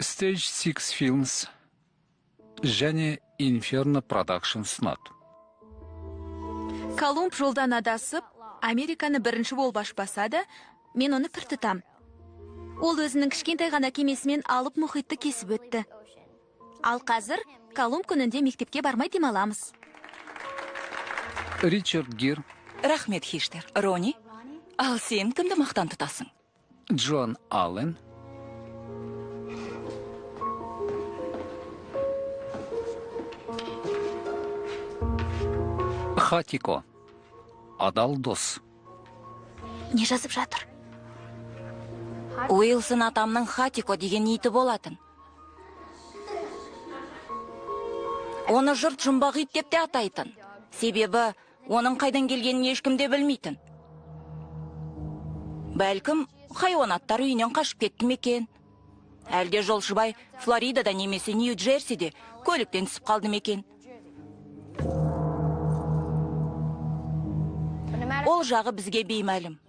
Stage 6 Films және Inferno Production ұсынады. Колумб жолдан адасып, Американы бірінші болып ашпаса да, мен оны пір тұтам. Ол өзінің кішкентай ғана кемесімен алып мұхитты кесіп өтті. Ал қазір Колумб күнінде мектепке бармай демаламыз. Ричард Гир, Рахмет, Хиштер. Рони, ал сен кімді мақтан тұтасың? Джон Аллен, Хатико, адал дос. Не жазып жатыр? Уилсон атамның Хатико деген ниті болатын. Оны жұрт жұмбақ ит деп те атайтын. Себебі оның қайдан келгенін ешкім де білмейтін. Бәлкім, хайуанаттар үйінен қашып кетті мекен. Әлде жолшыбай Флоридада немесе Нью-Джерсиде көліктен түсіп қалды мекен. Ол жағы бізге беймәлім.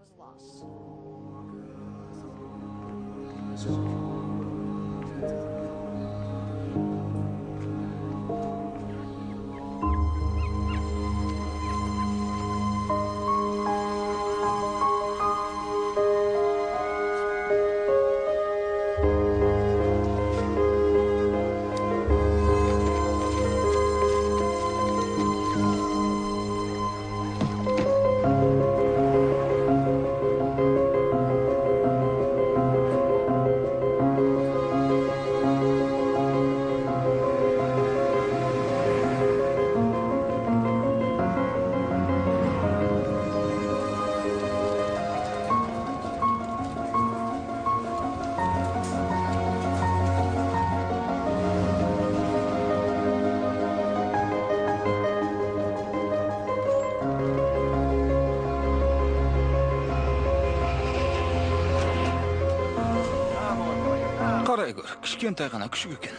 Қарай көр, кішкентай ғана күшік екен.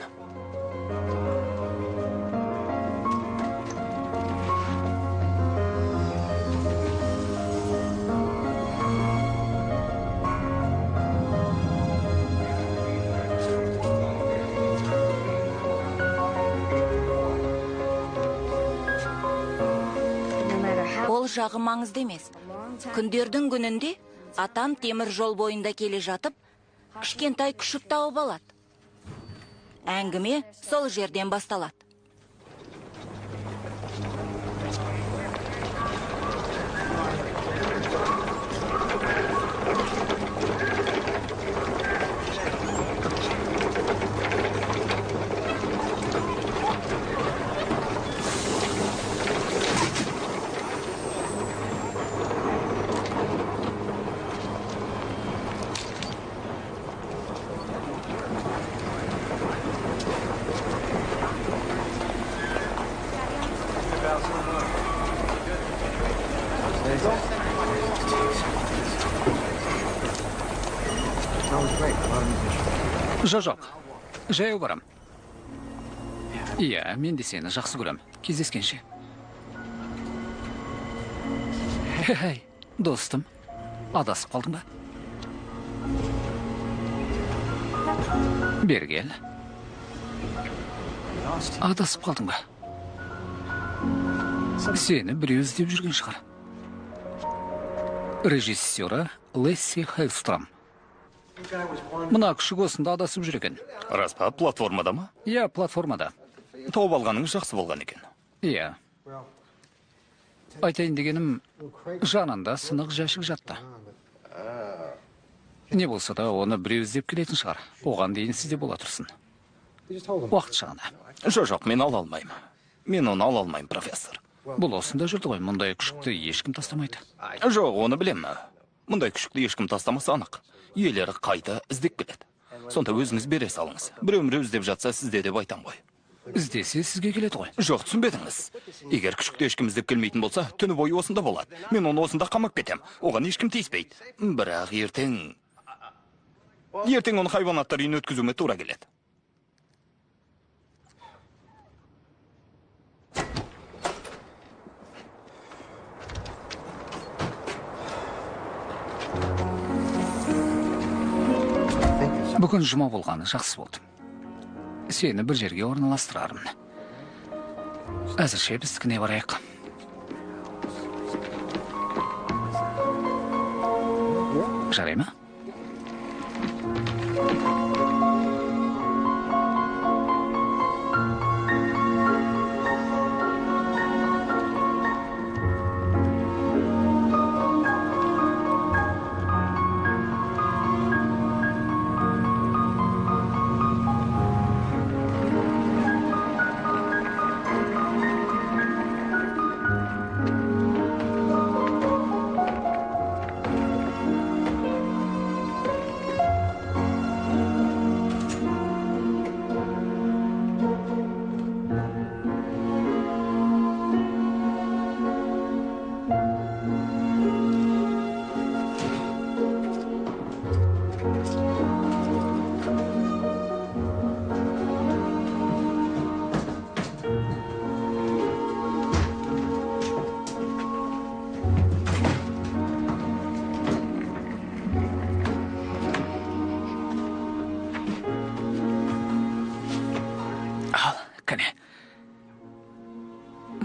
Ол жағы маңызды емес. Күндердің күнінде атам темір жол бойында келе жатып, кішкентай күшік тауып алады. Әңгіме сол жерден басталады. Жоқ, жаяу барам. Иә, мен де сені жақсы көрем. Кездескенше. Хей, достым, адасып қалдың ба? Бері кел. Адасып қалдың ба? Сені біреу іздеп жүрген шығар. Режиссері Лесси Хелстром. Мына күшік осында адасып жүр екен. Рас па, платформада ма? Иә, платформада. Тауып алғаның жақсы болған екен. Иә. Айтайын дегенім, жанында сынық жәшік жатты. Не болса да, оны біреу іздеп келетін шығар. Оған дейін сізде бола тұрсын. Уақытша ғана. Жоқ, мен ала алмаймын. Мен оны ала алмаймын, профессор. Бұл осында жүрді ғой, мұндай күшікті ешкім тастамайды. Жоқ, оны білемін. Мұндай күшікті ешкім тастамасы анық. Иелері қайта іздеп келеді. Сонда өзіңіз бере салыңыз. Біреу іздеп жатса сізде деп айтам ғой. Іздесе сізге келеді ғой. Жоқ, түсінбедіңіз. Егер күшікті ешкім іздеп келмейтін болса, түні бойы осында болады. Мен оны осында қамап кетем. Оған ешкім тиіспейді. Бірақ ертең оны хайуанаттар үйіне өткізуіме тура келеді. Бүгін жұма болғаны жақсы болды. сені бір жерге орналастырармын. Әзірше біздікіне барайық. Жарай ма?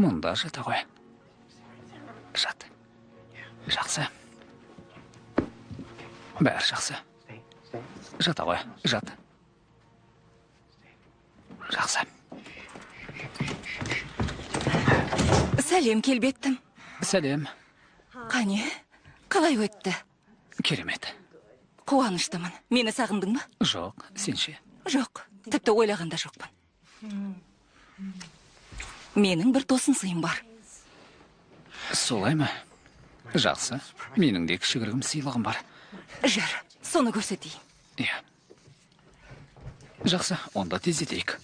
Мұнда жата ғой. Жат. Жақсы. Бәрі жақсы. Жата ғой. Жат. Жақсы. Сәлем, келбеттім. Сәлем. Қане, қалай өтті? Керемет. Қуаныштымын. Мені сағындың ба? Жоқ, сенше? Жоқ, тіпті ойлағанда жоқпын. Менің бір тосын сыйым бар. Солай ма? Жақсы. Менің де кішігірім сыйлығым бар. Жүр, соны көрсетейін. Иә. Жақсы, онда тездетейік.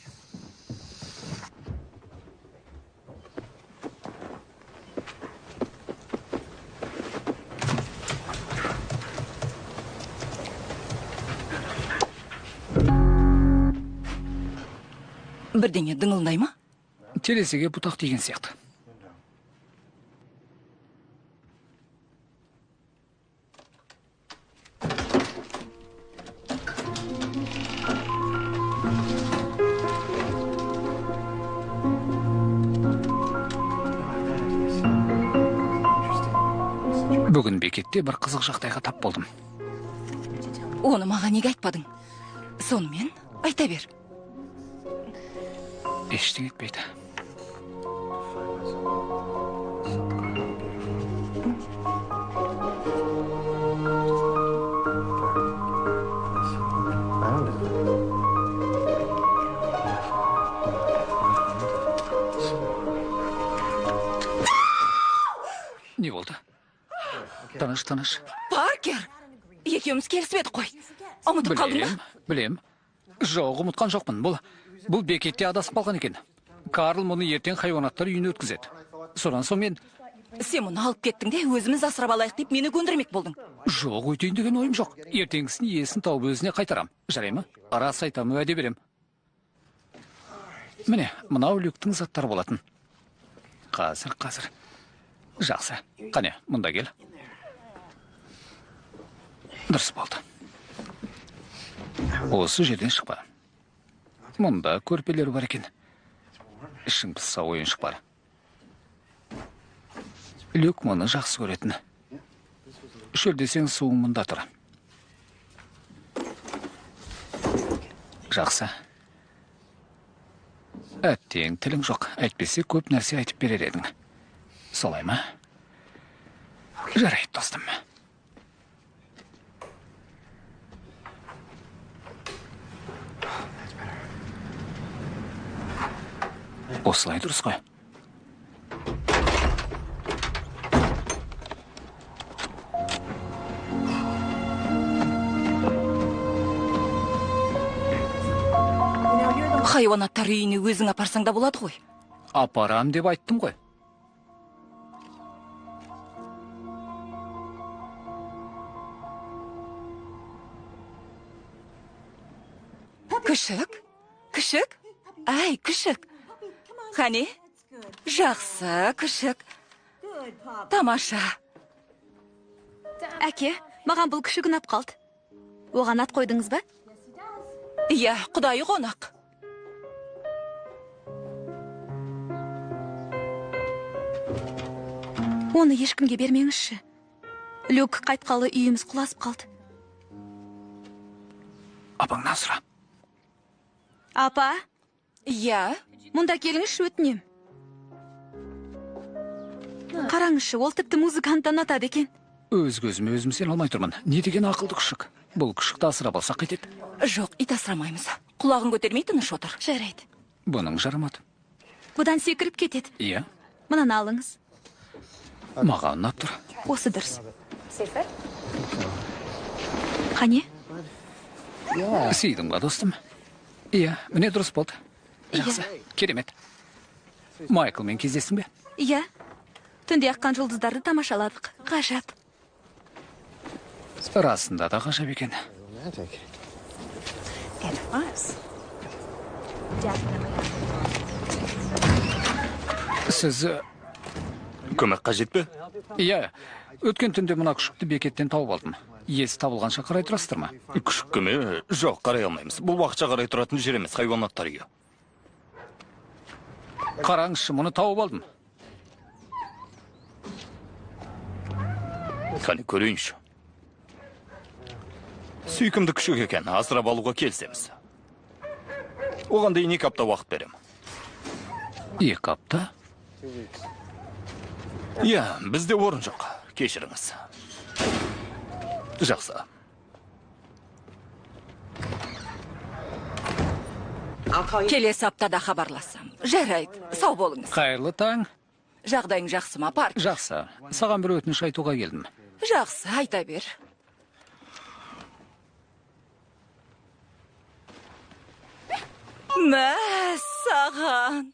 Бірдеңе дыңылдай ма? Терезеге бұтақ деген сияқты. Бүгін бекетте бір қызық жағдайға тап болдым. Оны маған неге айтпадың? Сонымен айта бер. Ештеңе етпейді. Не болды? Таныш. Паркер! Екеуміз келісіп едік қой. Ұмытып қалдың ба? Білем. Жоқ, ұмытқан жоқпын. Бұл бекетте адасып қалған екен. Карл мұны ертең хайуанаттар үйіне өткізеді. Содан соң мен... Сен мұны алып кеттің де, өзіміз асырап алайық деп мені көндірмек болдың. Жоқ, өйтейін деген ойым жоқ. Ертеңгісін иесін тауып өзіне қайтарам. Жарай ма? Рас айтамын, уәде берем. Міне, мынау люктің заттары болатын. Қазір. Жақсы. Қане, мұнда кел. Дұрыс болды. Осы жерден шықпа. Мұнда көрпелер бар екен. Ішің пысса ойыншық бар. Люк мұны жақсы көретін. Шөлдесең суың мұнда тұр. Жақсы. Әттең тілің жоқ. Әйтпесе көп нәрсе айтып берер едің. Солай ма? Жарайды, достым. Осылай дұрыс қой. Хайуанаттар үйіне өзің апарсаң да болады ғой. Апарам деп айттым ғой. Күшік? Ай, күшік. Қане? Жақсы, күшік. Тамаша. Әке, маған бұл күшік ұнап қалды. Оған ат қойдыңыз ба? Иә, құдайы қонақ. Оны ешкімге бермеңізші. Люк қайтқалы үйіміз құласып қалды. Апаңнан сұра. Апа, Иә, мұнда келіңізші өтінем. Қараңызшы, ол тіпті музыканттан атады екен. Өз көзіме өзім сен алмай тұрмын. Не деген ақылды күшік. Бұл күшікті асырап алсақ кетеді. жоқ, ит асырамаймыз. Құлағын көтермей тыныш отыр. Жарайды. Бұның жарамады. Бұдан секіріп кетеді. Иә, Мынаны алыңыз. маған ұнап тұр. Осы дұрыс. Қане? Сүйдің ба, достым? Иә, міне дұрыс болды. Жақсы, керемет. Майклмен кездестің бе? Иә. Түнде аққан жұлдыздарды тамашаладық. Ғажап. Расында да ғажап екен. Сіз... Көмек қажет пе? Иә, өткен түнде мына күшікті бекеттен тауып алдым. Есі табылғанша қарай тұрасыздар ма? Күшік көме? Жоқ, қарай алмаймыз. Бұл уақытша қарай тұратын жер емес, хайуанаттар үйі. Қараңызшы, мұны тауып алдым. Қане көрейінші. Сүйкімді күшік екен, асырап алуға келсеміз. Оған дейін 2 апта уақыт берем. 2 апта? Иә, бізде орын жоқ. Кешіріңіз. Жақсы. Келесі аптада хабарласам. Жарайды, сау болыңыз. Қайырлы таң. Жағдайың жақсы ма, Паркер? Жақсы. Саған бір өтініш айтуға келдім. Жақсы, айта бер. Мә, саған.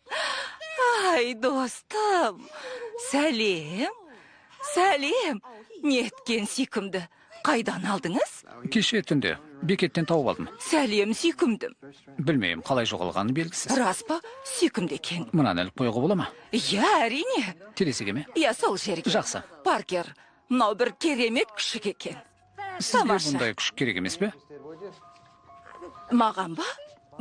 Ай, достым. Сәлем. Сәлем. Неткен сүйкімді. Қайдан алдыңыз? Кеше түнде бекеттен тауып алдым. Сәлем, сүйкімдім. Білмеймін, қалай жоғалғаны белгісіз. Рас па? Сүйкімді екен. Мынаны іліп қоюға бола ма? Иә, әрине. Терезеге ме? Иә, сол жерге. Жақсы. Паркер, мынау бір керемет күшік екен. Сізге Тамаша. бұндай күшік керек емес пе? Маған ба?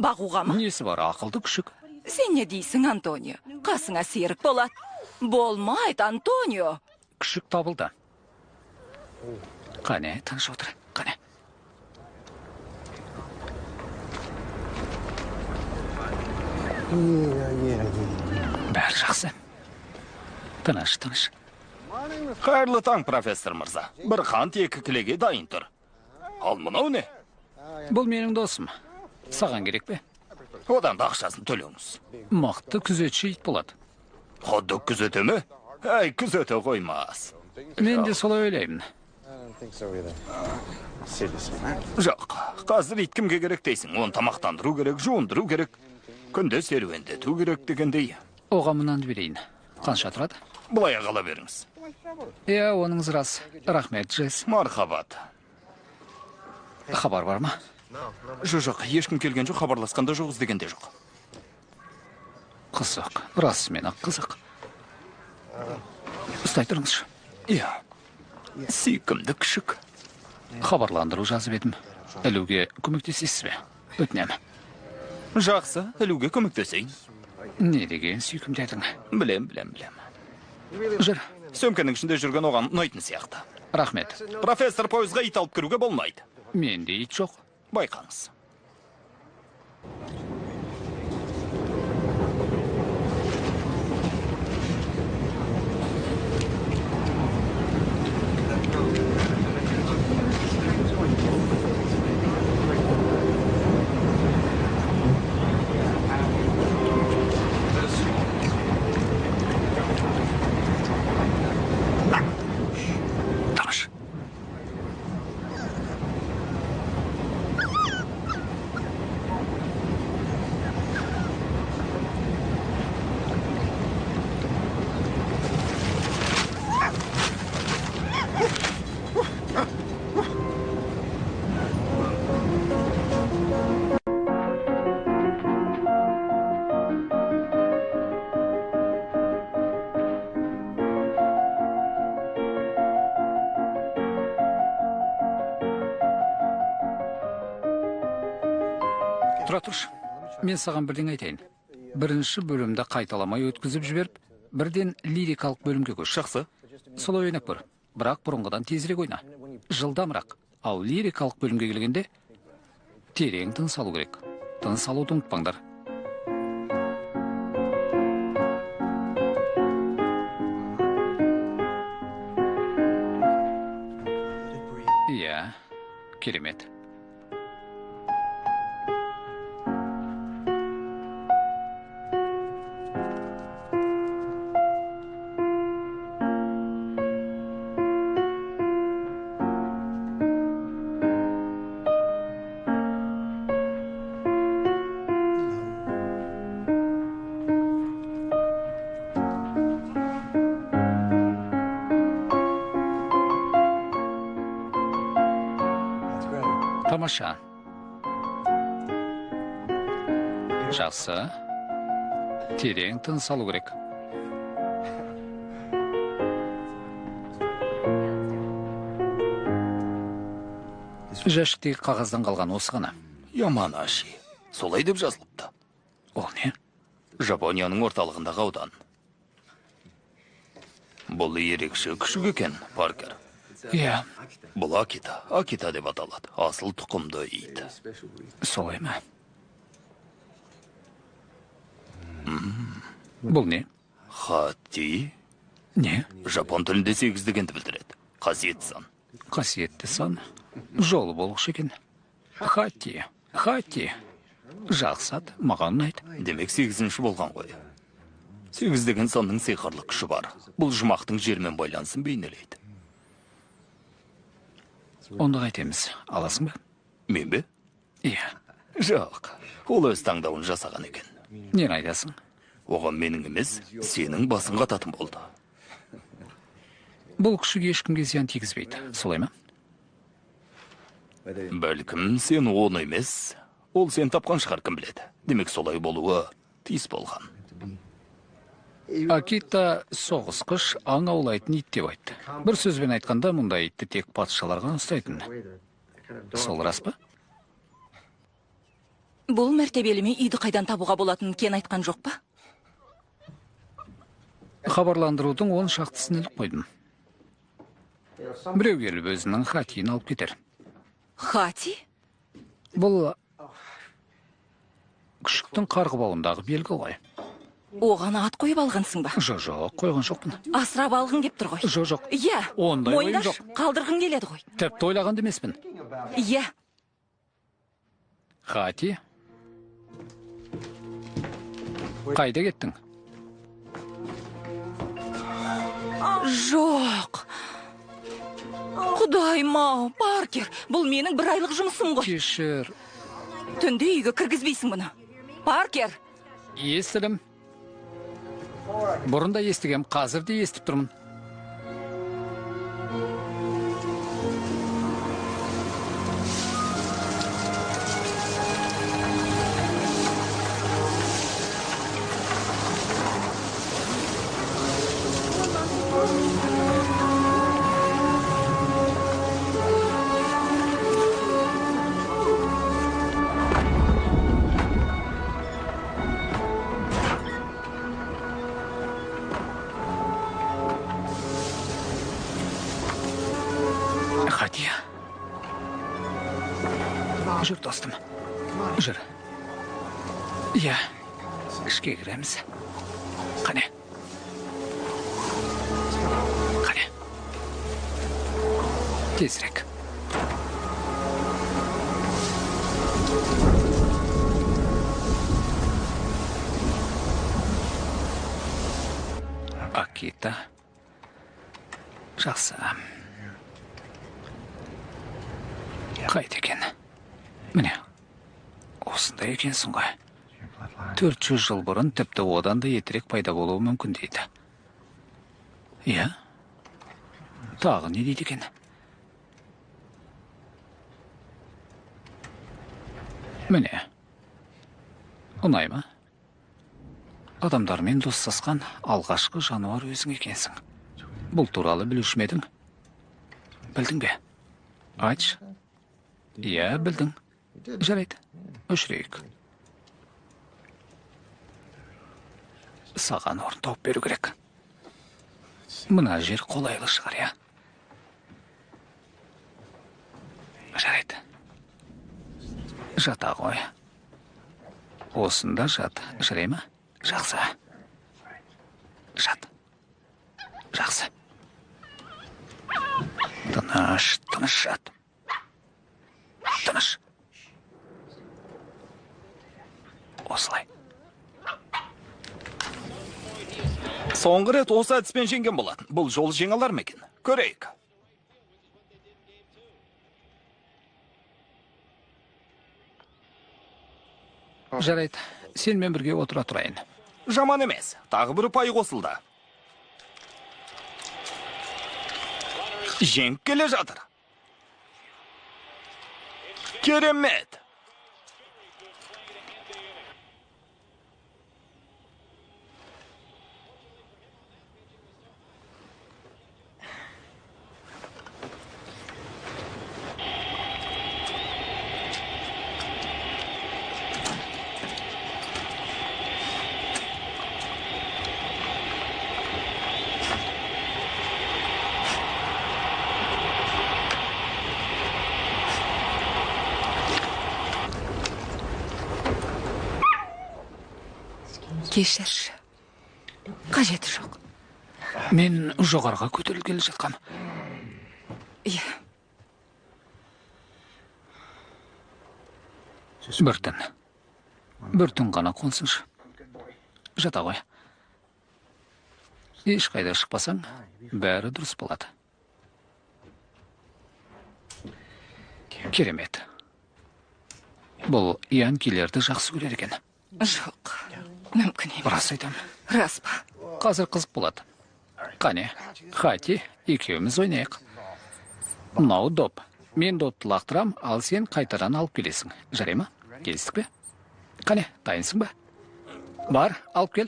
Бағуға ма? Несі бар, ақылды күшік? Сен не дейсің, Антонио? Қасыңа серік болады. Болмайды, Антонио. Күшік табылды. Қане, тыныш отыр. Қане. Бәрі жақсы. Тыныш, тыныш. Қайырлы таң, профессор мырза. Бір қант 2 кілеге дайын тұр. Ал мынау не? Бұл менің досым. Саған керек пе? Одан да ақшасын төлеңіз. Мықты күзетші ит болады. Хот-дог күзете ме? Әй, күзете қоймас. Мен де солай ойлаймын. Жоқ, қазір ит кімге керек дейсің? Оны тамақтандыру керек, жуындыру керек. Күнде серуендету керек дегендей. Оған мұнан берейін. Қанша тұрады? Бұлай қала беріңіз. Иә, оныңыз рас. Рахмет, Джесс. Мархабат. Хабар бар ма? Жоқ, ешкім келген жоқ, хабарласқанда жоқ, іздегенде жоқ. Қызық. Расымен-ақ қызық. Ұстай тұрыңызшы. Иә. Сүйкімді күшік. Хабарландыру жазып едім. Ілуге көмектесесіз бе? Өтінемін. Жақсы, ілуге көмектесейін. Не деген сүйкімді едің? Білем. Жүр. Сөмкенің ішінде жүрген оған ұнайтын сияқты. Рахмет. Профессор пойызға ит алып кіруге болмайды. Менде ит жоқ. Байқаңыз. Тыныш. Тұра тұршы. Мен саған бірден айтайын. Бірінші бөлімді қайталамай өткізіп жіберіп, бірден лирикалық бөлімге көш. Жақсы. солай ойнап көр. Бірақ бұрынғыдан тезірек ойна. Жылдамырақ. Ал лирикалық бөлімге келгенде терең тыныс алу керек. Тыныс алуды ұмытпаңдар. Иә, керемет. Тамаша. Жақсы. Терең тыныс алу керек. Жәшіктегі қағаздан қалған осы ғана. Яманаши. Солай деп жазылыпты. Ол не? Жапонияның орталығындағы аудан. Бұл ерекше күшік екен, Паркер. Иә, Бұл Акита. Акита деп аталады. Асыл тұқымды ит. солай ма? Бұл не? Хати. Не? Жапон тілінде 8 дегенді білдіреді. Қасиетті сан. Қасиетті сан. Жолы болғыш екен. Хати. Жақсы ат, маған ұнайды. Демек 8-ші болған ғой. 8 деген санның сиқырлы күші бар. Бұл жұмақтың жермен байланысын бейнелейді. Онда қайтеміз. Аласың ба? Мен бе? Иә. Жоқ. Ол өз таңдауын жасаған екен. Нені айтасың? Оған менің емес, сенің басың қататын болды. Бұл күшік ешкімге зиян тигізбейді. Солай ма? Бәлкім сен оны емес, ол сен тапқан шығар, кім біледі. Демек солай болуы тиіс болған. Акита соғысқыш аң аулайтын ит деп айтты. Бір сөзбен айтқанда, мұндай итті тек патшаларға ұстайтын. Сол рас па? Бұл мәртебеліме үйді қайдан табуға болатынын кен айтқан жоқ па? Хабарландырудың 10 шақтысын іліп қойдым. Біреу келіп өзінің хатиін алып кетер. Хати? Бұл күшіктің қарғы бауындағы белгі ғой. Оған ат қойып алғансың ба? Жоқ, қойған жоқпын. Асырап алғың кеп тұр ғой. Жоқ. Иә, Ондай ойым мойындаш, жоқ. қалдырғың келеді ғой. Тіпті ойлаған емеспін. Иә, Хати? Қайда кеттің? жоқ. Құдайым-ау, Паркер, бұл менің бір айлық жұмысым ғой. Кешір. Түнде үйге кіргізбейсің мұны. Паркер, Естідім. Бұрында естігем, қазір де естіп тұрмын. Хати. Жүр, достым. Жүр. Иә, ішке кіреміз. Қане. Қане. Тезірек. Акита. Жақсы. Қайда екен? Міне, осында екенсің ғой. 400 жыл бұрын тіпті одан да ертерек пайда болуы мүмкін дейді. Иә? Тағы не дейді екен? Міне, ұнай ма? Адамдармен достасқан алғашқы жануар өзің екенсің. Бұл туралы білуші ме едің? Білдің бе? Айтшы. Иә, білдің. Жарайды, өшірейік. Саған орын тауып беру керек. Мына жер қолайлы шығар, я? Жарайды. Жата ғой. Осында жат. Жарай ма? Жақсы. Жат. Жақсы. Тыныш, тыныш жат. Тыныш. Осылай. Соңғы рет осы әдіспен жеңген болатын. Бұл жол жеңалар ма екен? Көрейік. Жарайды. Сенмен бірге отыра тұрайын. Жаман емес. Тағы бір ұпай қосылды. Жеңіп келе жатыр. Керемет. Кешірші. Қажеті жоқ. Мен жоғарға көтеріліп келе жатқам. Иә. Бір түн ғана қонсыншы. Жата ғой. Ешқайда шықпасаң, бәрі дұрыс болады. Керемет. Бұл янкилерді жақсы көрер екен. Жоқ. Мүмкін емес. Рас айтам. Рас па? Қазір қызық болады. Қане, Хати, екеуміз ойнайық. Мынау доп. Мен допты лақтырам, ал сен қайтадан алып келесің. Жарай ма? Келістік пе? Қане, дайынсың ба? Бар, алып кел.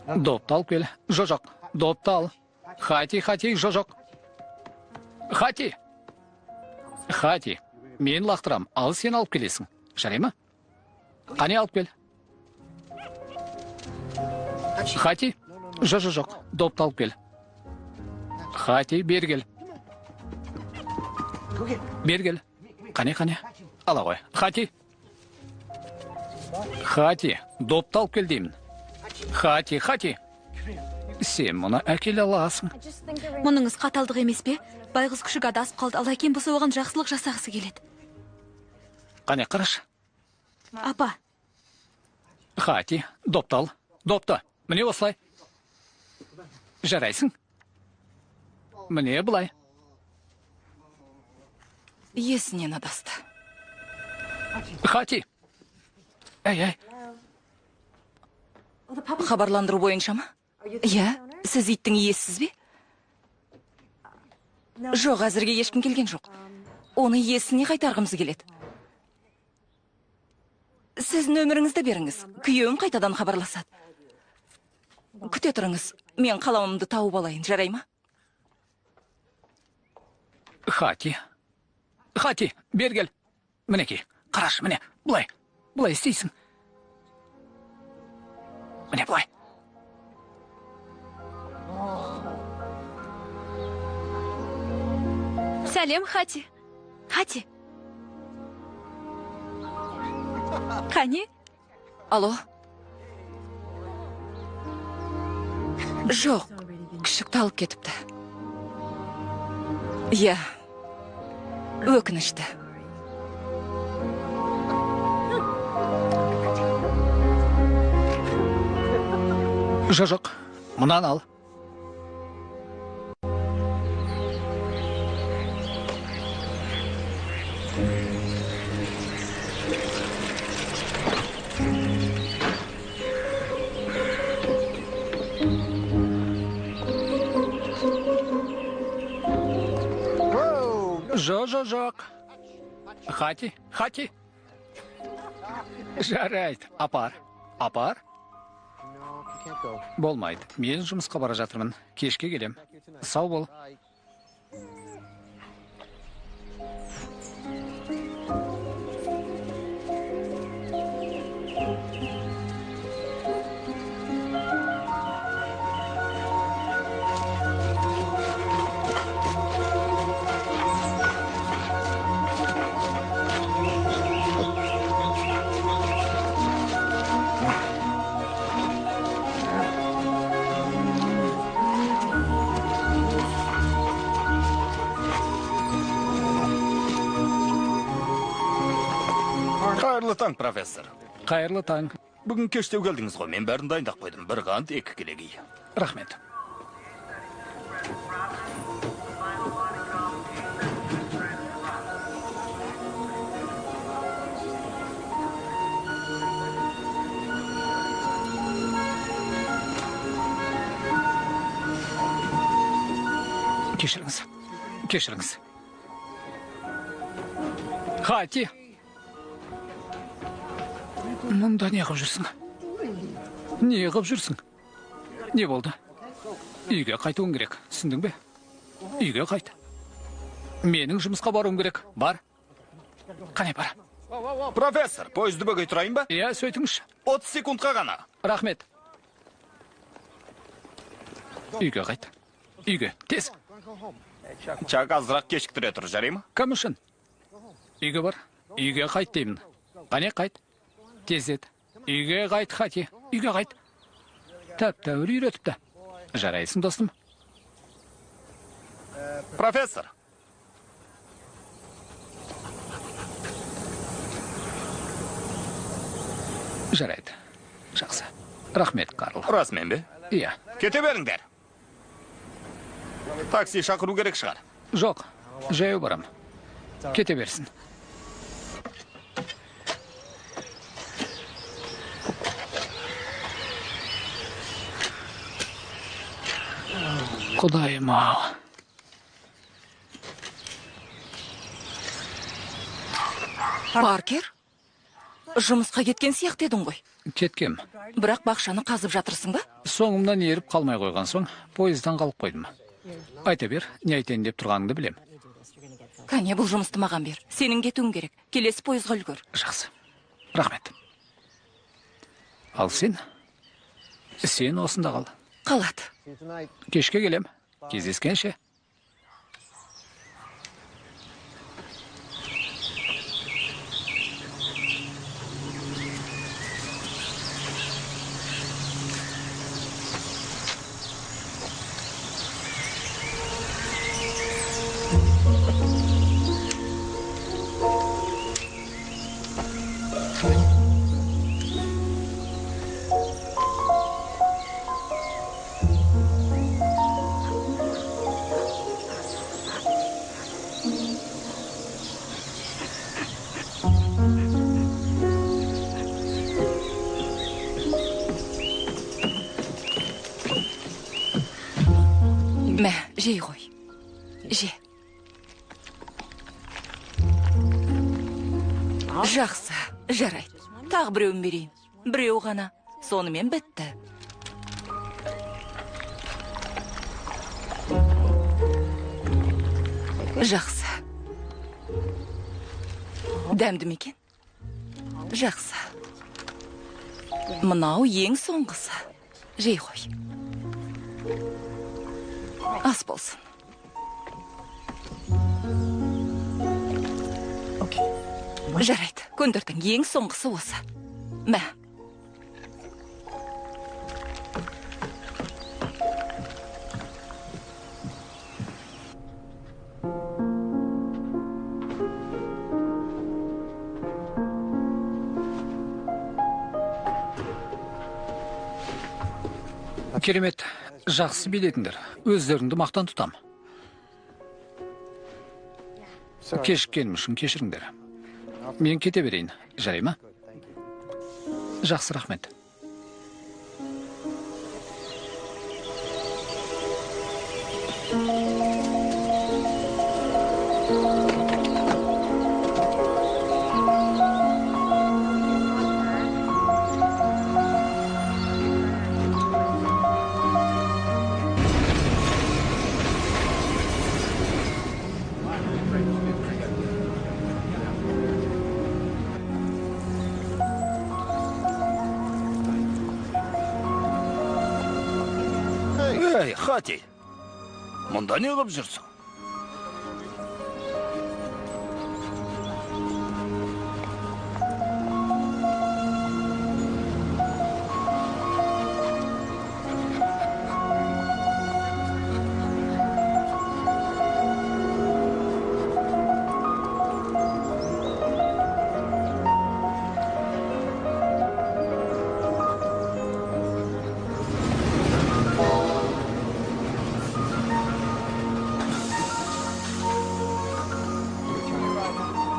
Допты алып кел. Жоқ, допты ал. Хати, жоқ. Хати, мен лақтырам, ал сен алып келесің. Жарай ма? Қане, алып кел. Хати, жоқ, допты алып кел. Хати, бергел. Бергел. Қане, ала ғой. Хати, допты алып кел деймін. Хати. Сен мұны әкел аласың. Мұныңыз қаталдық емес пе? Байғыз күшік адасып қалды, ал әкем болса оған жақсылық жасағысы келеді. Қане, қараш. Апа. Хати, допты ал. Допты. Міне осылай. Жарайсың. Міне бұлай. Есінен адасты. Хати. Әй. Хабарландыру бойынша ма? Иә, сіз иттің иесісіз бе? Жоқ, әзірге ешкім келген жоқ. Оны иесіне қайтарғымыз келеді. Сіз нөміріңізді беріңіз. Күйеуім қайтадан хабарласады. Күте тұрыңыз. Мен қалауымды тауып алайын, жарай ма? Хати, бергел. Мінеке, қараш, міне, бұлай істейсің. Міне, бұлай. Сәлем, Хати. Қане? Алло? Жоқ, күшікті алып кетіпті. Иә, өкінішті. Жоқ, мұнан ал. Жоқ. Хати. Жарайды, апар. Болмайды. Мен жұмысқа бара жатырмын. Кешке келем. Сау бол. Қайырлы таң, профессор. Қайырлы таң. Бүгін кештеу келдіңіз ғой, мен бәрін дайындап қойдым. Бір қант, 2 келегей. Рахмет. Кешіріңіз. Кешіріңіз. Хати. Мұнда не қып жүрсің? Не қып жүрсің? Не болды? Үйге қайтуың керек, түсіндің бе? Үйге қайт. Менің жұмысқа баруым керек. Бар. Қане бар. Профессор, поезды бөгей тұрайын ба? Иә, сөйтіңізші. 30 секундқа ғана. Рахмет. Үйге қайт. Үйге, тез. Чак азырақ кешіктіре тұр, жарай ма? Кім үшін? Үйге бар. Үйге қайт деймін. Қане қайт. Тездет. Үйге қайт, Хати. Үйге қайт. Тәп-тәуір үйретіпті. Жарайсың, достым. Профессор. Жарайды. Жақсы. Рахмет, Карл. Расымен бе? Иә. Кете беріңдер. Такси шақыру керек шығар. Жоқ, жаяу барам. Кете берсін. Құдайым ау. Паркер? Жұмысқа кеткен сияқты едің ғой. Кеткем. Бірақ бақшаны қазып жатырсың ба? Соңымнан еріп қалмай қойған соң, поездан қалып қойдым. Айта бер, не айтайын деп тұрғаныңды білем. Кәне, бұл жұмысты маған бер. Сенің кетуің керек. Келесі пойызға үлгір. Жақсы. Рахмет. Ал сен? Сен осында қал. Қалады. Кешке келем. Кездескенше. Мә, жей ғой. Же. Жақсы, жарайды. Тағы біреуін берейін. Біреу ғана. Сонымен бітті. Жақсы. Дәмді ме екен? Жақсы. Мынау ең соңғысы. Жей ғой. Ас болсын. Жарайды, көндірдің, ең соңғысы осы. Мә. Керемет, жақсы билетіңдер. Өздеріңді мақтан тұтам. Кешіккенім үшін кешіріңдер. Мен кете берейін, жарай ма? Жақсы, рахмет. Ей, Хати, мұнда не қылып жүрсің?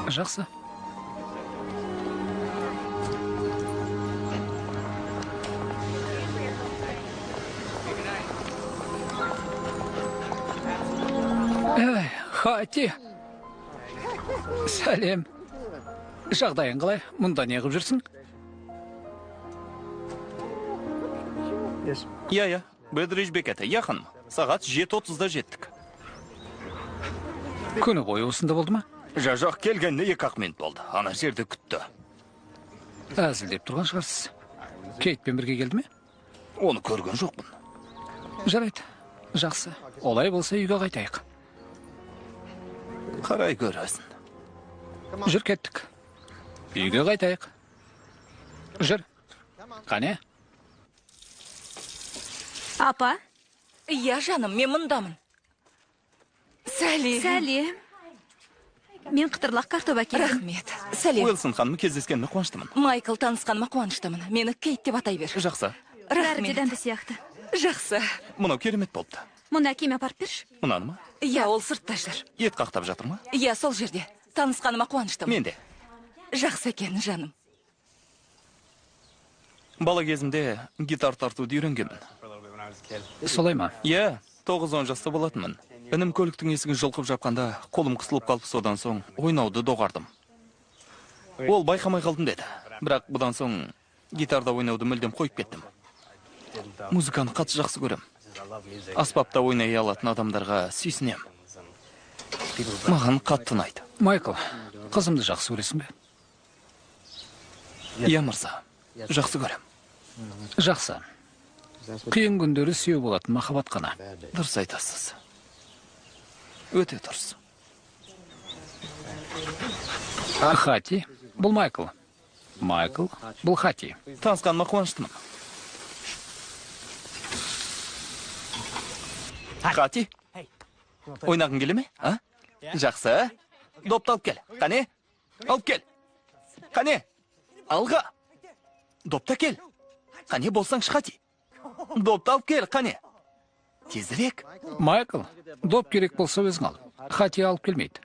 Жақсы. Эй, Хати. Сәлем. Жағдайың қалай? Мұнда не қып жүрсің? Иә, Бедридж бекеті, яқын. Сағат 7:30-да жеттік. Күні бойы осында болды ма? Жажақ келгеніне 2 минут болды. Ана жерде күтті. Әзілдеп тұрған шығарсыз. Кейтпен бірге келді ме? Оны көрген жоқпын. Жарайды. Жақсы. Олай болса үйге қайтайық. Қарай көресің. Жүр кеттік. Үйге қайтайық. Жүр. Қане? Апа, Иә, жаным, мен мұндамын. Сәлем. сәлем. Мен қытырлақ картоп әкелдім. Рахмет. Сәлем. Уилсон ханым кездескеніме қуаныштымын. Майкл танысқаныма қуаныштымын. Мені Кейт деп атай бер. Жақсы. Бәрі де Рахмет. дәмді сияқты. Жақсы. Мынау керемет болыпты. Мұны әкеме апарып берші. Мынаны ма? Иә, ол сыртта жүр. Ет қақтап жатыр ма? Иә, сол жерде. Танысқаныма қуаныштымын. Мен де. Жақсы екен, жаным. Бала кезімде гитар тартуды үйренгенмін. Солай ма? Иә, 9-10 жаста болатынмын. Інім көліктің есігін жұлқып жапқанда, қолым қысылып қалып, содан соң ойнауды доғардым. Ол байқамай қалдым деді. Бірақ бұдан соң гитарда ойнауды мүлдем қойып кеттім. Музыканы қатты жақсы көрем. Аспапта ойнай алатын адамдарға сүйсінем. Маған қатты ұнайды. Майкл, қызымды жақсы көресің бе? Иә, мырза. Жақсы көрем. Жақсы. Қиын күндері сүйеу болатын махаббат қана. Дұрыс айтасыз. Өте дұрыс. Хати, бұл Майкл. Майкл, бұл Хати. Танысқаныма қуаныштымын. Хати, ойнағың келе ме? А? Жақсы. Допты алып кел. Қане? Алып кел. Қане? Алға. Допты кел. Қане болсаңшы, Хати? Допты алып кел, қане? Тезірек. Майкл, доп керек болса өзің ал. Хати алып келмейді.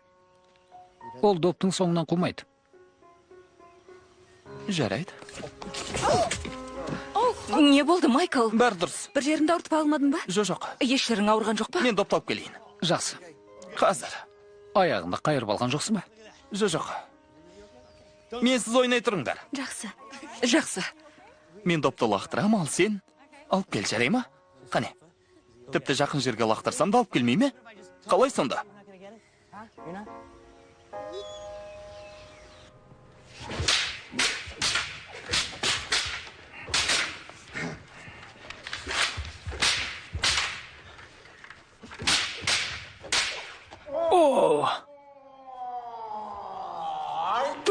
Ол доптың соңынан қумайды. Жарайды. Не болды, Майкл? Бәрі дұрыс. Бір жеріңді ауыртып алмадың ба? Жоқ. Еш жерің ауырған жоқ па? Мен допты алып келейін. Жақсы. Қазір. Аяғында қайырып алған жоқсың ба? Жоқ. Мен сіз ойнай тұрыңдар. Жақсы. Жақсы. Мен допты лақтырам, ал сен алып кел, жарай ма? Қане? Тіпті жақын жерге лақтырсам да алып келмей ме? Қалай сонда? О!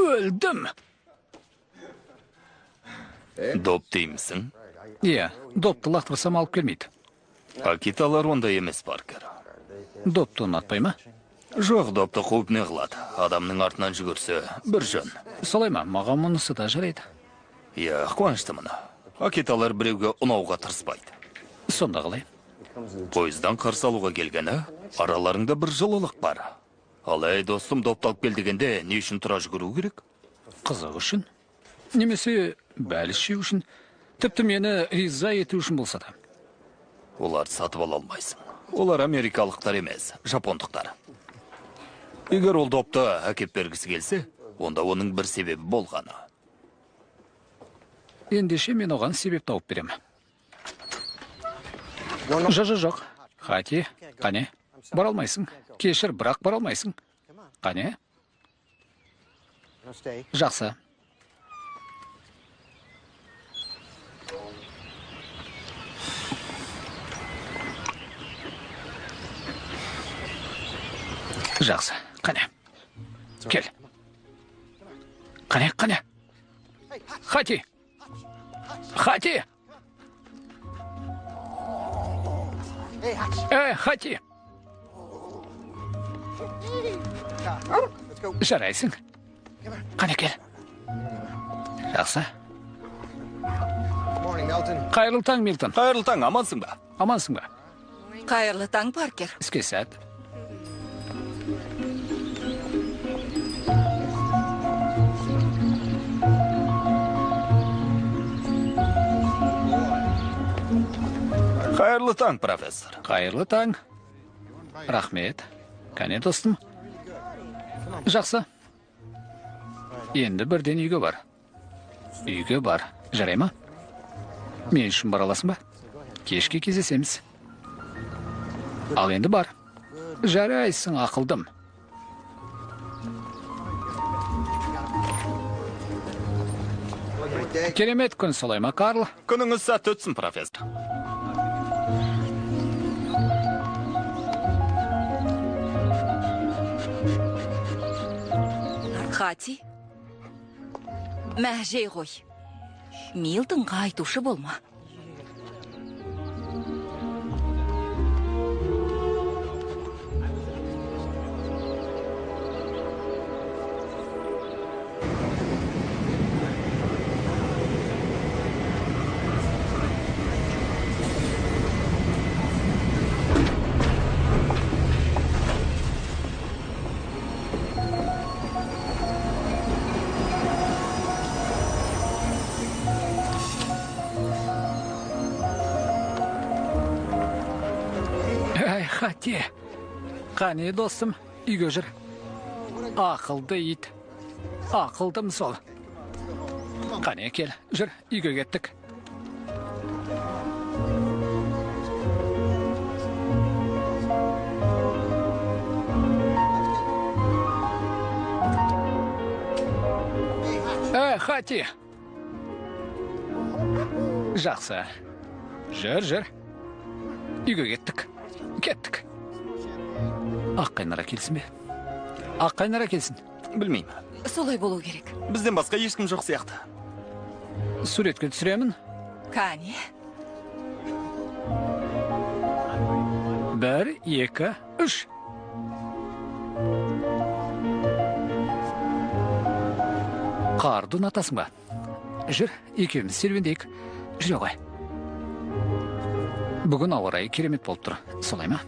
Өлдім. Доп деймісің? Иә, допты лақтырсам алып келмейді. Акиталар онда емес, Паркер. Допты ұнатпай ма? Жоқ, допты қуып не қылады. Адамның артынан жүгірсе, бір жөн. Солай ма? Маған мұнысы да жарайды. Иә, қуаныштымын. Акиталар біреуге ұнауға тырыспайды. Сонда қалай? Пойыздан қарсы алуға келгені, араларыңда бір жылылық бар. Ал әй достым, допты алып кел дегенде, не үшін тұра жүгіру керек? Қызық үшін? Немесе бәліс жеу үшін? Тіпті мені риза ету үшін болса да. Оларды сатып ала алмайсың. Олар америкалықтар емес, жапондықтар. Егер ол допты әкеп бергісі келсе, онда оның бір себебі болғаны. Ендеше мен оған себеп тауып берем. Жоқ. Хати, қане? Бара алмайсың. Кешір, бірақ бара алмайсың. Қане? Жақсы. Жақсы. Қане? Кел. Қане? Хати! Хати! Хати! Жарайсың. Қане кел. Жақсы. Қайырлы таң, Милтон. Қайырлы таң, амансың ба? Амансың ба? Қайырлы таң, Паркер. Іске сәт. Қайырлы таң, профессор. Қайырлы таң. Рахмет. Кәне, достым. Жақсы. Енді бірден үйге бар. Үйге бар. Жарай ма? Мен үшін бара аласың ба? Кешке кездесеміз. Ал енді бар. Жарайсың, ақылдым. Керемет күн солай ма, Карл? Күніңіз сәтті өтсін, профессор. Хати, мә жей ғой. Милтонға айтушы болма. Хати. Қане, достым, үйге жүр. Ақылды ит. Ақылдым сол. Қане, кел, жүр, үйге кеттік. Хати. Жақсы. Жүр. Үйге кеттік. Кеттік. Аққайнара келсін бе? Аққайнара келсін. Білмеймін. Солай болу керек. Бізден басқа ешкім жоқ сияқты. Суретке түсіремін. Кәне. 1, 2, 3. Қарды ұнатасың ба? Жүр, екеуміз серуендейік. Жүре ғой. Бүгін ауа райы керемет болып тұр. Солай ма?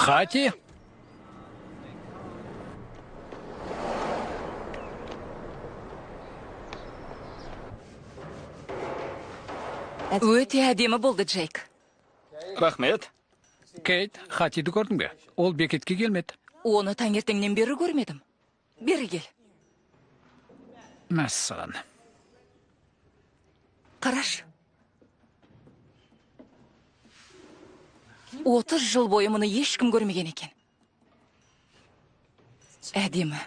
Хати. Өте әдемі болды, Джейк. Рахмет. Кейт, Хатиді көрдің бе? Ол бекетке келмеді. Оны таңертеңнен бері көрмедім. Бері кел. Мәссаған. Қараш. 30 жыл бойы мұны ешкім көрмеген екен. Әдемі.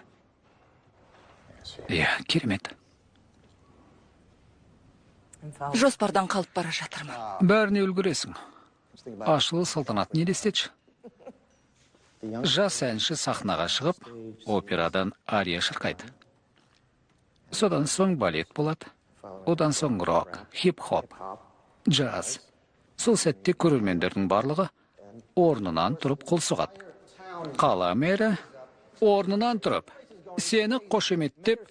Керемет. Жоспардан қалып бара жатырмын. Бәріне үлгіресің. Ашылу салтанатын елестетші. Жас әнші сахнаға шығып, операдан ария шырқайды. Содан соң балет болады. Одан соң рок, хип-хоп, джаз. Сол сәтте көрермендердің барлығы орнынан тұрып қол соғады. Қала мэрі орнынан тұрып, сені қошеметтеп,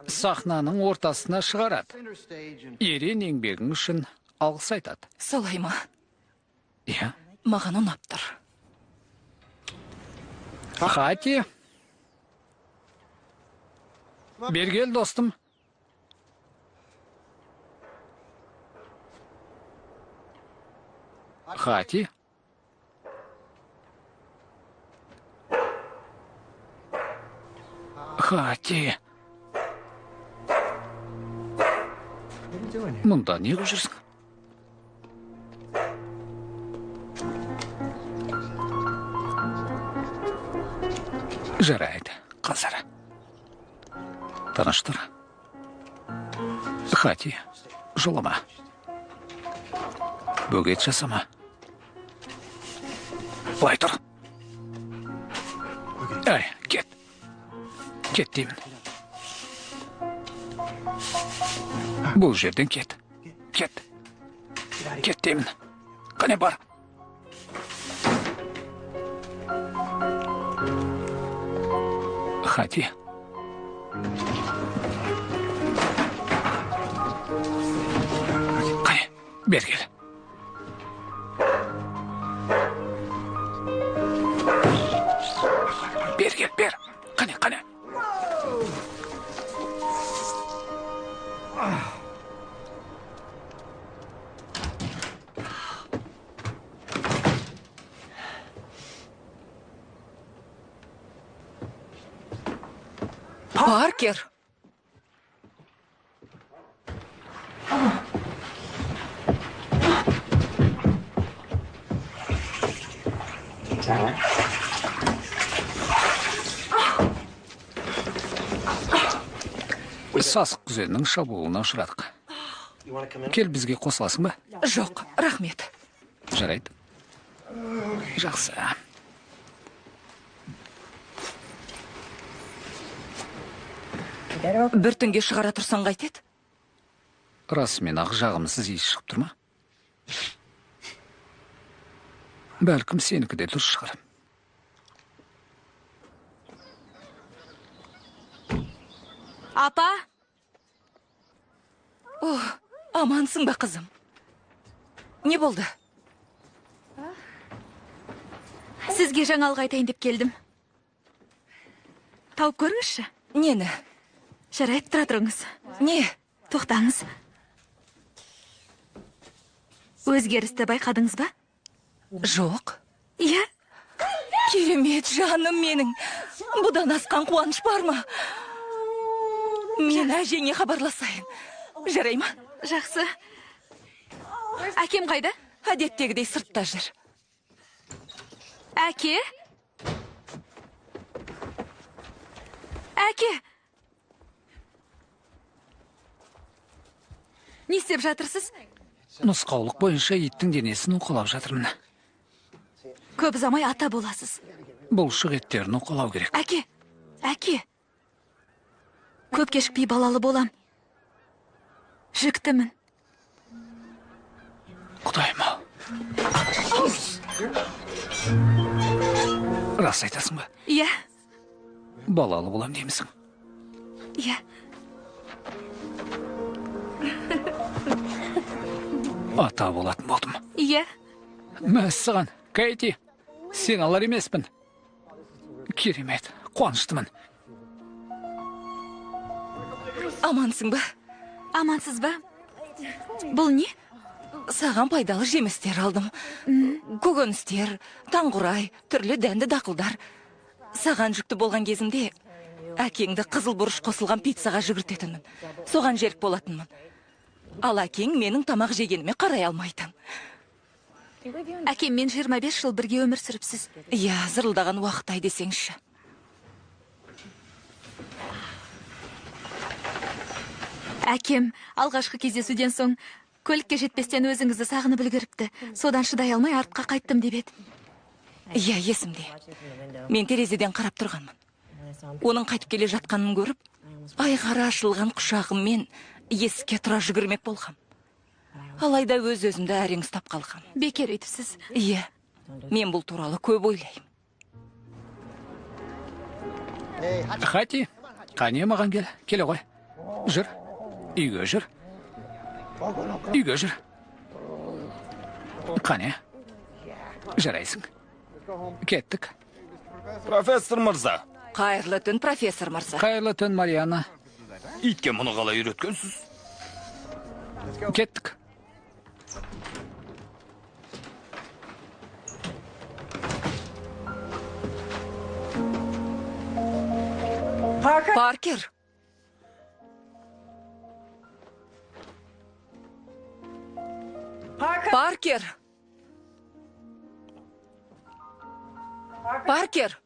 сахнаның ортасына шығарады. Ерен еңбегің үшін алғыс айтады. Солай ма? Иә. Маған ұнап тұр. Хати. Бергел, достым. Хати. Хати. Мұнда не қылып жүрсің? Жарайды, қазір. Таныштыр. Хати, жолама. Бөгет жасама. Былай тұр. Әй, кет. Кет деймін. Бұл жерден кет. Кет. Кет деймін. Қане бар. Хати. Қане, бер кел. Бер кел, бер. Қане, қане. Паркер! Сасық күзеннің шабуылына ұшырадық. Кел бізге қосыласың ба? Жоқ, рахмет. Жарайды. Жақсы. Бір түнге шығара тұрсаң қайтеді? Расымен ақ жағымсыз иіс шығып тұр ма? Бәлкім сенікі де дұрыс шығар. Апа, Амансың ба, қызым? Не болды? сізге жаңалық айтайын деп келдім. Тауып көріңізші. Нені? Жарайды, тұра тұрыңыз. Не? Тоқтаңыз. Өзгерісті байқадыңыз ба? Жоқ. Иә. Керемет, жаным менің. Бұдан асқан қуаныш бар ма? Мен әжеңе хабарласайын. Жарай ма? Жақсы. Әкем қайда? Әдеттегідей сыртта жүр. Әке? Әке? Не істеп жатырсыз? Нұсқаулық бойынша иттің денесін уқалап жатырмын. Көп ұзамай ата боласыз. Бұлшық еттерін уқалау керек. Әке, әке. Көп кешікпей балалы болам. Жүктімін. Құдайым-ау. Рас айтасың ба? Иә, Балалы болам деймісің? иә. Ата болатын болдым. Иә. Мәссаған, Кэти, сен алар емеспін. Керемет, қуаныштымын. Амансың ба? Амансыз ба? Бұл не? Саған пайдалы жемістер алдым. Көкөністер, таңғұрай, түрлі дәнді дақылдар. Саған жүкті болған кезімде әкеңді қызыл бұрыш қосылған пиццаға жүгіртетінмін. Соған жерік болатынмын. Ал әкең менің тамақ жегеніме қарай алмайтын. Әкем мен 25 жыл бірге өмір сүріпсіз. Иә, зырылдаған уақыт десеңші. Әкем алғашқы кездесуден соң көлікке жетпестен өзіңізді сағынып үлгеріпті. Содан шыдай алмай артқа қайттым деп еді. Иә, есімде. Мен терезеден қарап тұрғанмын. Оның қайтып келе жатқанын көріп, айғара ашылған құшағыммен есікке тұра жүгірмек болғам. Алайда өз-өзімді әрең ұстап қалғам. Бекер өйтіпсіз. Иә, мен бұл туралы көп ойлаймын. Хати, қане маған кел. Келе ғой. Жүр. Үйге жүр. Үйге жүр. Қане. Жарайсың. Кеттік. Профессор мырза, Қайырлы түн, профессор мырза. Қайырлы түн, Марианна. итке мұны қалай үйреткенсіз? Кеттік. Паркер. Паркер. Паркер.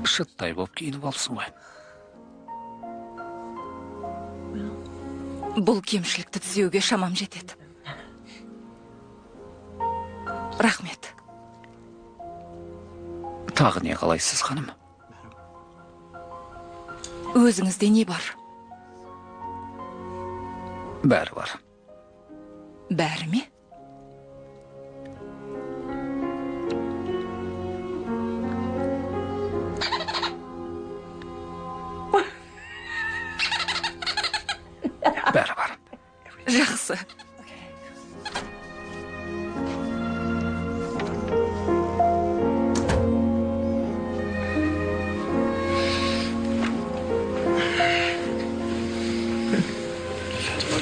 Шыттай боп киініп алсың ғой. Бұл кемшілікті түзеуге шамам жетеді. Рахмет. Тағы не қалайсыз, ханым? Өзіңізде не бар? Бәрі бар. Бәрі ме? Бәрі бар. Жақсы.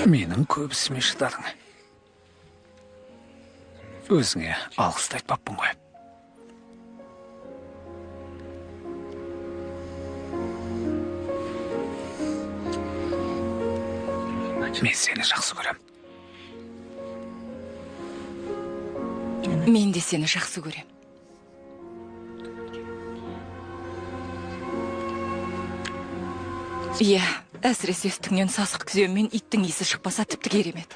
Менің көбісіме шыдадың. Өзіңе алғысты айтпаппын ғой. Мен сені жақсы көрем. Мен де сені жақсы көрем. Иә, әсіресе үстіңнен сасық күзем мен иттің иісі шықпаса тіпті керемет.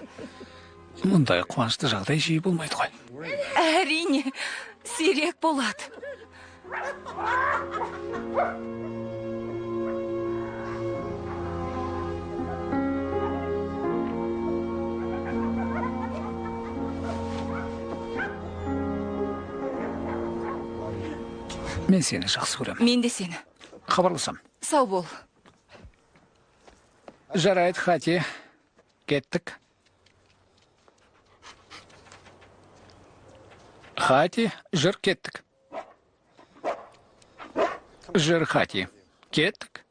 Мұндай қуанышты жағдай жиі болмайды ғой. Әрине, сирек болады. Мен сені жақсы көрем. Мен де сені. Хабарласам. Сау бол. Жарайды, Хати. Кеттік. Хати, жүр, кеттік. Жүр, Хати. Кеттік.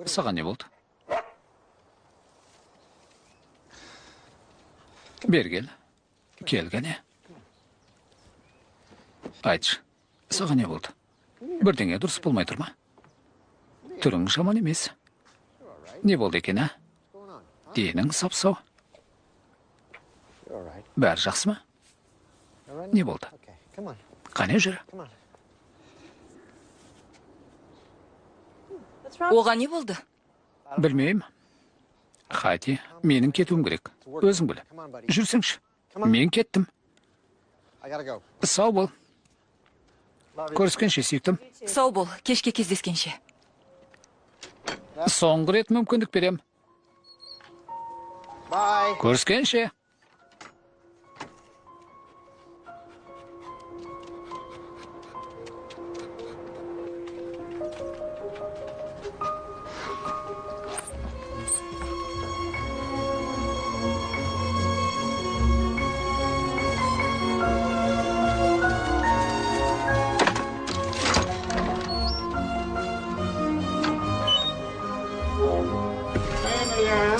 Саған не болды? Бергел. Келгене. Айтшы, саған не болды? Бірдеңе дұрыс болмай тұр ма? Түрің жаман емес. Не болды екен, а? Денің сап-сау. Бәрі жақсы ма? Не болды? Қане жүр? Оған не болды? Білмеймін. Хати, менің кетуім керек. Өзің біл. Жүрсіңші. Мен кеттім. Сау бол. Көріскенше, сүйіктім. Сау бол, кешке кездескенше. Соңғы рет мүмкіндік берем. Көріскенше.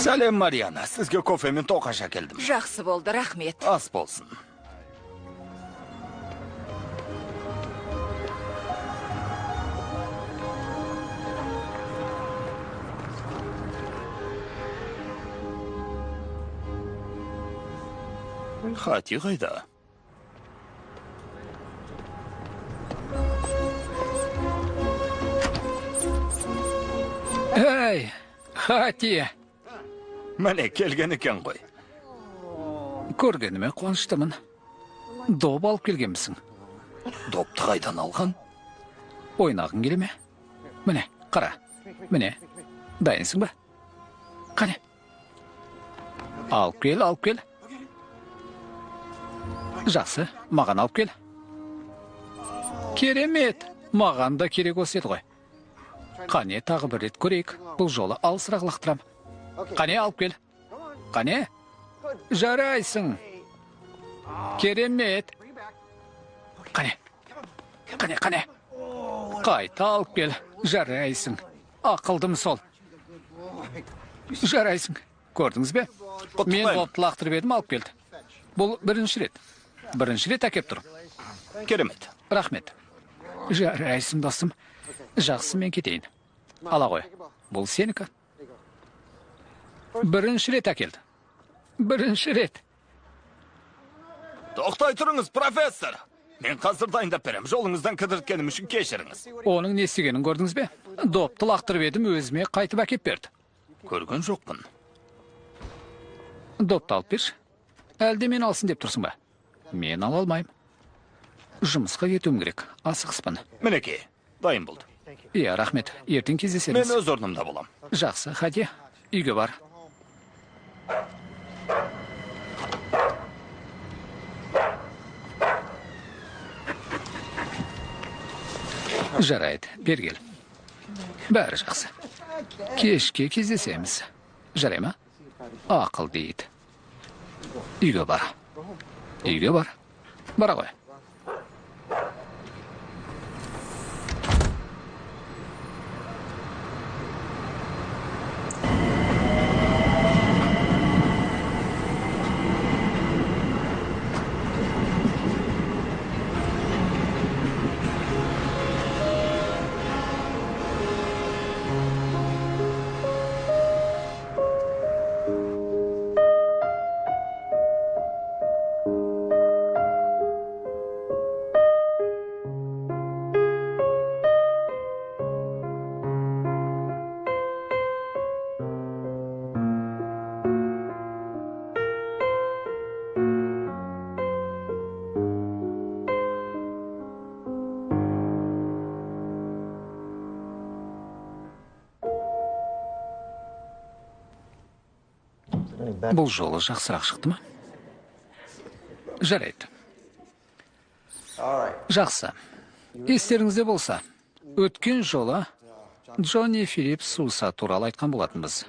Сәлем, Мариана. Сізге кофе мен тоқаш әкелдім. Жақсы болды, рахмет. Ас болсын. Хати қайда? Әй, Хати. Мәне келген екен ғой. Көргеніме қуаныштымын. Доп алып келгенмісің? Допты қайдан алған? Ойнағың келе ме? Міне, қара. Міне, дайынсың ба? Қане. Алып кел, алып кел. Жақсы, маған алып кел. Керемет. Маған да керек осы еді ғой. Қане, тағы бір рет көрейік. Бұл жолы алысырақ лақтырам. Қане, алып кел. Қане? Жарайсың. Керемет. Қане. Қане, қане. Қайта алып кел. Жарайсың. Ақылдым сол. Жарайсың. Көрдіңіз бе? Мен допты лақтырып едім, алып келді. Бұл бірінші рет. Бірінші рет әкеп тұр. Керемет. Рахмет. Жарайсың, достым. Жақсы, мен кетейін. Ала ғой. Бұл сенікі. Бірінші рет әкелді. Бірінші рет. Тоқтай тұрыңыз, профессор. Мен қазір дайындап берем. Жолыңыздан кідірткенім үшін кешіріңіз. Оның не істегенін көрдіңіз бе? Допты лақтырып едім, өзіме қайтып әкеп берді. Көрген жоқпын. Допты алып берші. Әлде мен алсын деп тұрсың ба? Мен ала алмайым. Жұмысқа кетуім керек. Асығыспын. Мінеке, дайын болды. Иә, рахмет. Ертең Мен кездесеміз. өз орнымда болам. Жақсы, Хати. Үйге бар. Жарайды, бергел. Бәрі жақсы. Кешке кездесеміз. Жарай ма? Ақыл дейді. Үйге бар. Үйге бар. Бара ғой. Бұл жолы жақсырақ шықты ма? Жарайды. Жақсы. Естеріңізде болса, өткен жолы Джонни Филипп Суса туралы айтқан болатынбыз.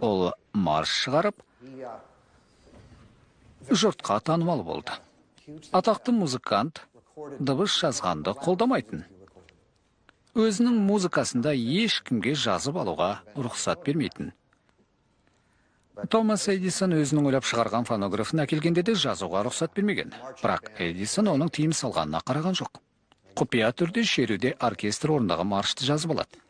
Ол марш шығарып, жұртқа танымал болды. Атақты музыкант дыбыс жазғанды қолдамайтын. Өзінің музыкасында ешкімге жазып алуға рұқсат бермейтін. Томас Эдисон өзінің ойлап шығарған фонографын әкелгенде де жазуға рұқсат бермеген. Бірақ Эдисон оның тыйым салғанына қараған жоқ. Құпия түрде шеруде оркестр орындаған маршты жазып алады.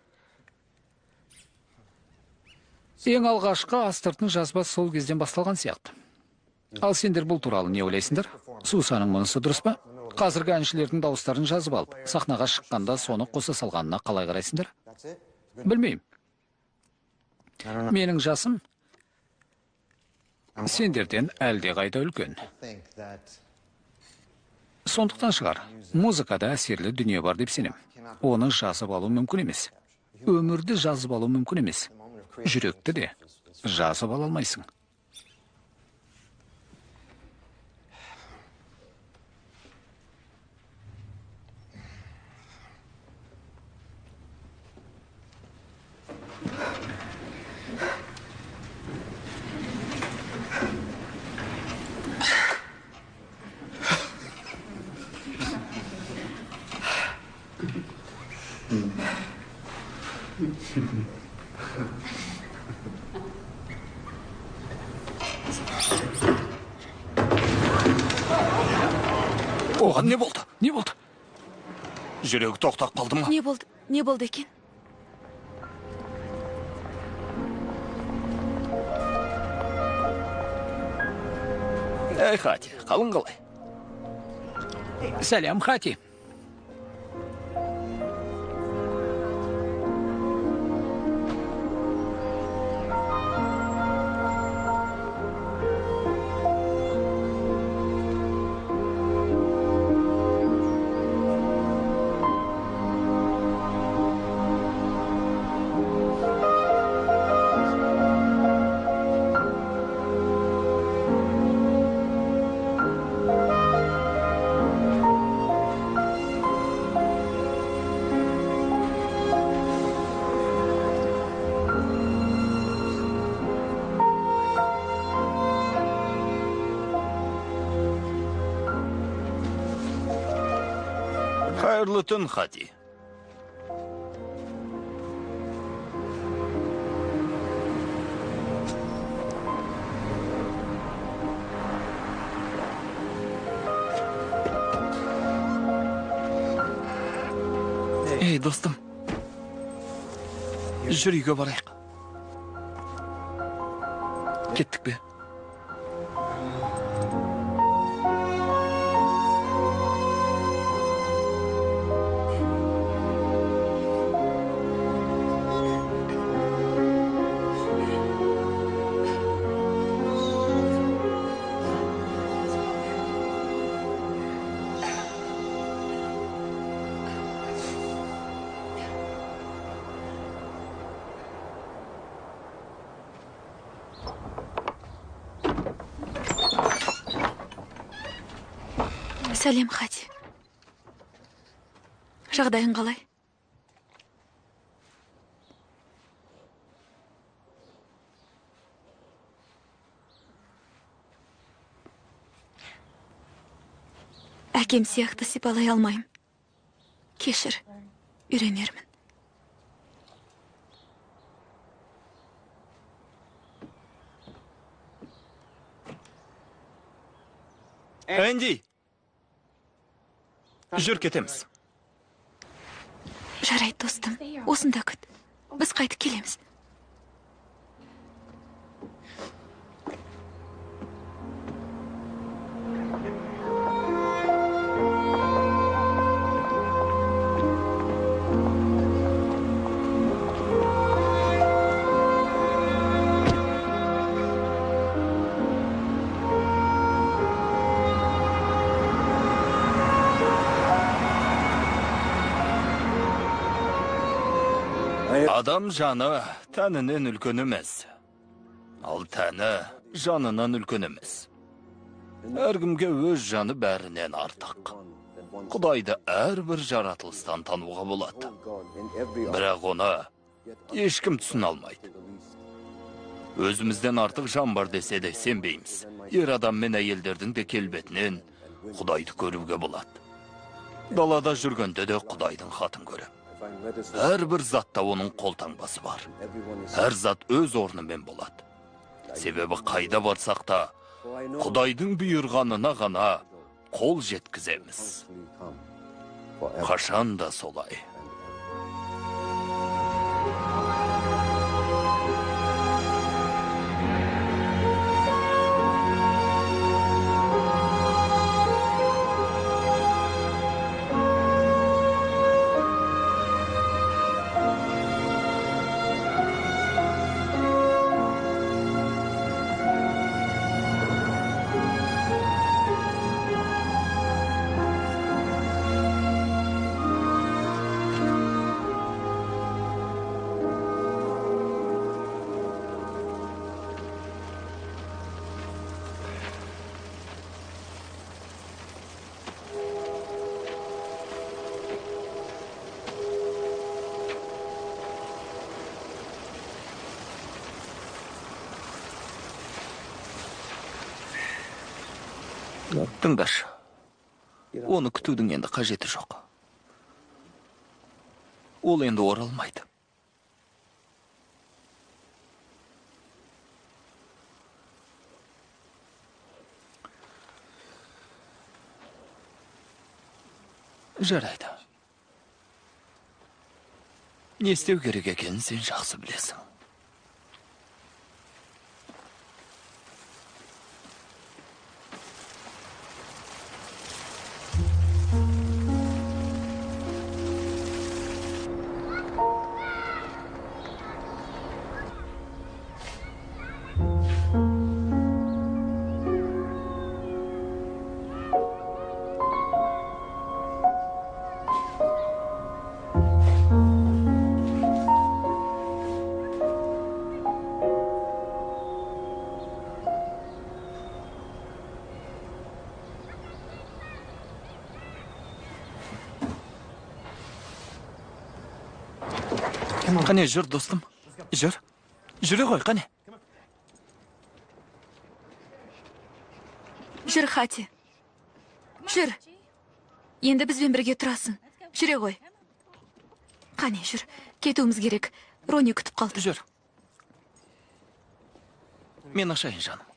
Ең алғашқы астыртын жазба сол кезден басталған сияқты. Ал сендер бұл туралы не ойлайсыңдар? Сусаның мұнысы дұрыс па? Қазіргі әншілердің дауыстарын жазып алып, сахнаға шыққанда соны қоса салғанына қалай қарайсыңдар? Білмеймін. Менің жасым сендерден әлде қайда үлкен. Сондықтан шығар, музыкада әсерлі дүние бар деп сенем. Оны жазып алу мүмкін емес. Өмірді жазып алу мүмкін емес. Жүректі де жазып ала алмайсың. Оған не болды? Не болды? Жүрегі тоқтап қалды ма? Не болды? Не болды екен? Әй, Хати, қалың қалай? Сәлем, Хати. Қайырлы түн, Хати. Ей, достым. Жүр үйге барайық. Кеттік бе? Сәлем, Хати. Жағдайың қалай? Әкем сияқты сипалай алмайым. Кешір, үйренермін. Әнди! Жүр кетеміз. Жарайды, достым. Осында күт. Біз қайтып келеміз. Адам жаны тәнінен үлкен емес. Ал тәні жанынан үлкен емес. Әркімге өз жаны бәрінен артық. Құдайды әрбір жаратылыстан тануға болады. Бірақ оны ешкім түсіне алмайды. Өзімізден артық жан бар десе де сенбейміз. Ер адам мен әйелдердің де келбетінен Құдайды көруге болады. Далада жүргенде де Құдайдың хатын көрем. Әрбір затта оның қолтаңбасы бар. Әр зат өз орнымен болады. Себебі қайда барсақ та, Құдайдың бұйырғанына ғана қол жеткіземіз. Қашан да солай. Тыңдашы, оны күтудің енді қажеті жоқ. Ол енді оралмайды. Жарайды. Не істеу керек екенін сен жақсы білесің. Қане, жүр, достым. Жүр. Жүре ғой, қане. Жүр, Хати. Жүр. Енді бізбен бірге тұрасың. Жүре ғой. Қане, жүр. Кетуіміз керек. Рони күтіп қалды. Жүр. Мен ашайын, жаным.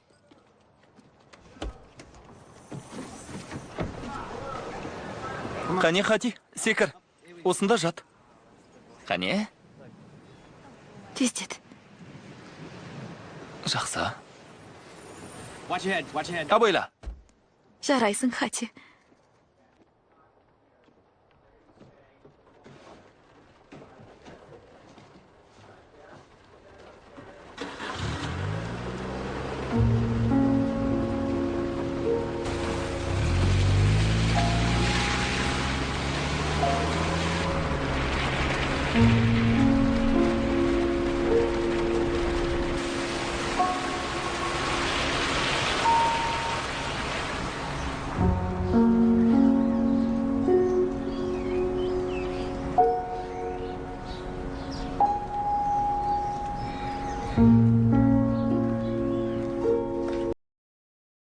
Қане, Хати, секір. Осында жат. Қане? Тездет. Жақсы. Абайла. Жарайсың, Хати. М.